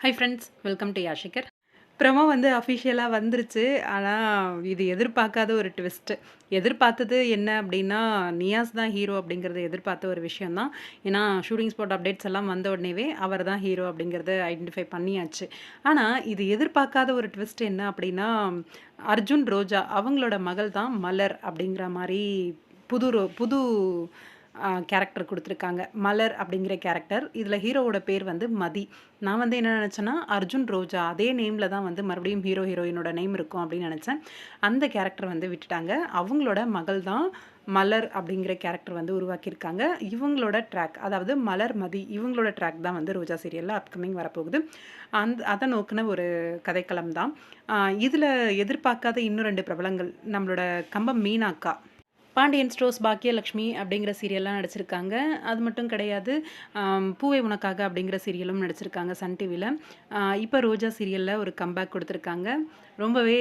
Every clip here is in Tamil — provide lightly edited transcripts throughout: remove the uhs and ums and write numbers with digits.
ஹை ஃப்ரெண்ட்ஸ், வெல்கம் டு யாஷிகர். ப்ரமோ வந்து அஃபிஷியலா வந்துருச்சு. ஆனா, இது எதிர்பார்க்காத ஒரு ட்விஸ்ட்டு. எதிர்பார்த்தது என்ன அப்டின்னா, நியாஸ் தான் ஹீரோ அப்டிங்கிறத எதிர்பார்த்த ஒரு விஷயம் தான். ஏன்னா, ஷூட்டிங் ஸ்பாட் அப்டேட்ஸ் எல்லாம் வந்த உடனேவே அவர் தான் ஹீரோ அப்டிங்கிறத ஐடென்டிஃபை பண்ணியாச்சு. ஆனா, இது எதிர்பார்க்காத ஒரு ட்விஸ்ட் என்ன அப்டின்னா, அர்ஜுன், ரோஜா அவங்களோட மகள் தான் மலர் அப்டிங்கிற மாரி புது கேரக்டர் குடுத்துருக்காங்க. மலர் அப்படிங்கிற கேரக்டர். இதில ஹீரோவோட பேர் வந்து மதி. நான் வந்து என்ன நெனச்சேன்னா, அர்ஜுன், ரோஜா அதே நேம்ல தான் வந்து மறுபடியும் ஹீரோ, ஹீரோயினோட நேம் இருக்கும் அப்படின்னு நெனச்சேன். அந்த கேரக்டர் வந்து விட்டுட்டாங்க. அவங்களோட மகள் தான் மலர் அப்படிங்கிற கேரக்டர் வந்து உருவாக்கியிருக்காங்க. இவங்களோட ட்ராக் அதாவது மலர், மதி இவங்களோட ட்ராக் தான் வந்து ரோஜா சீரியல்ல அப்கமிங் வரப்போகுது. அத நோக்குன ஒரு கதைக்களம் தான். இதில எதிர்பார்க்காத இன்னும் 2 பிரபலங்கள் நம்மளோட கம்பம் மீனா அக்கா. பாண்டியன் ஸ்டோர்ஸ் பாக்கியலட்சுமி அப்படிங்கிற சீரியல்லாம் நடிச்சிருக்காங்க. அது மட்டும் கிடையாது. பூவே உனக்காக அப்படிங்கிற சீரியலும் நடிச்சிருக்காங்க சன் டிவில. இப்ப ரோஜா சீரியல்ல ஒரு கம்பேக் குடுத்துருக்காங்க. ரொம்பவே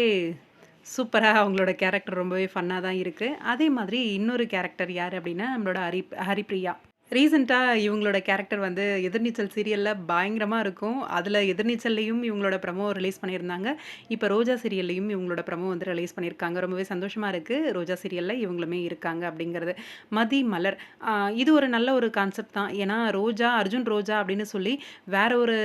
சூப்பரா அவங்களோட கேரக்டர் ரொம்பவே ஃபன்னா தான் இருக்கு. அதே மாதிரி இன்னொரு கேரக்டர் யாரு அப்படின்னா, நம்மளோட ஹரிப்ரியா. ரீசென்ட்டா இவங்களோட கேரக்டர் வந்து எதிர்நீச்சல் சீரியல்ல பயங்கரமா இருக்கும். அதுல எதிர்நீச்சல்லயும் இவங்களோட ப்ரமோ ரிலீஸ் பண்ணியிருந்தாங்க. இப்ப ரோஜா சீரியல்லயும் இவங்களோட ப்ரமோ வந்து ரிலீஸ் பண்ணியிருக்காங்க. ரொம்பவே சந்தோஷமா இருக்கு. ரோஜா சீரியல்ல இவங்களுமே இருக்காங்க அப்படிங்கிறது. மதி, மலர் அ இது ஒரு நல்ல ஒரு கான்செப்ட் தான். ஏன்னா ரோஜா, அர்ஜுன் ரோஜா அப்படின்னு சொல்லி வேற ஒரு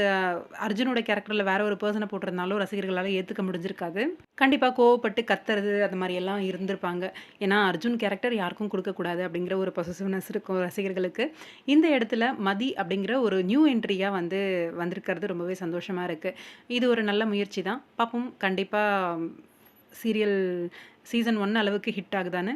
அர்ஜுனோட கேரக்டர்ல வேற ஒரு பெர்சன போட்டிருந்தாலும் ரசிகர்களால ஏத்துக்க முடிஞ்சிருக்காது. கண்டிப்பா கோவப்பட்டு கத்துறது அது மாரியெல்லாம் இருந்திருப்பாங்க. ஏன்னா அர்ஜுன் கேரக்டர் யாருக்கும் குடுக்கக்கூடாது அப்படிங்கிற ஒரு பொசசிவ்னஸ் இருக்கும் ரசிகர்களுக்கு. இந்த இடத்துல மதி அப்படிங்கிற ஒரு நியூ என்ட்ரியா வந்து வந்திருக்கிறது ரொம்பவே சந்தோஷமா இருக்கு. இது ஒரு நல்ல முயற்சி தான். பார்ப்போம் கண்டிப்பா சீரியல் சீசன் 1 அளவுக்கு ஹிட் ஆகுதான்னு.